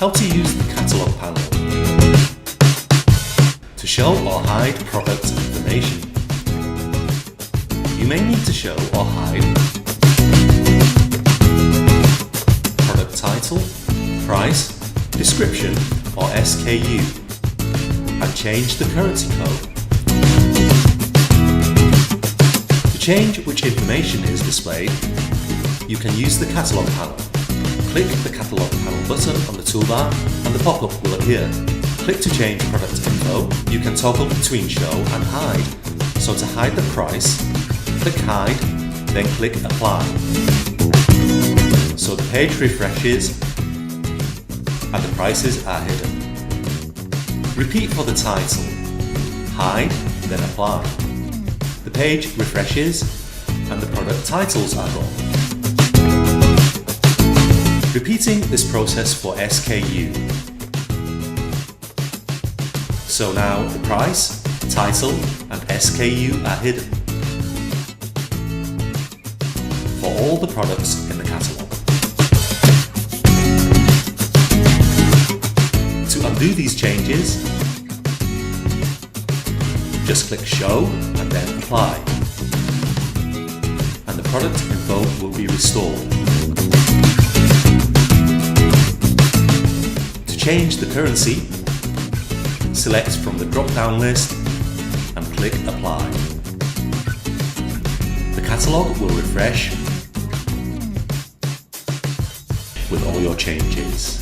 How to use the Catalog panel to show or hide product information. You may need to show or hide product title, price, description or SKU, and change the currency code. To change which information is displayed, you can use the Catalog panel. Click the Catalog panel button on the toolbar and the pop-up will appear. Click to change product info. You can toggle between show and hide. So to hide the price, click hide, then click apply. So the page refreshes and the prices are hidden. Repeat for the title. Hide, then apply. The page refreshes and the product titles are gone. Repeating this process for SKU. So now the price, title and SKU are hidden for all the products in the catalogue. To undo these changes, just click Show and then Apply, and the product info will be restored. To change the currency, select from the drop-down list and click Apply. The catalogue will refresh with all your changes.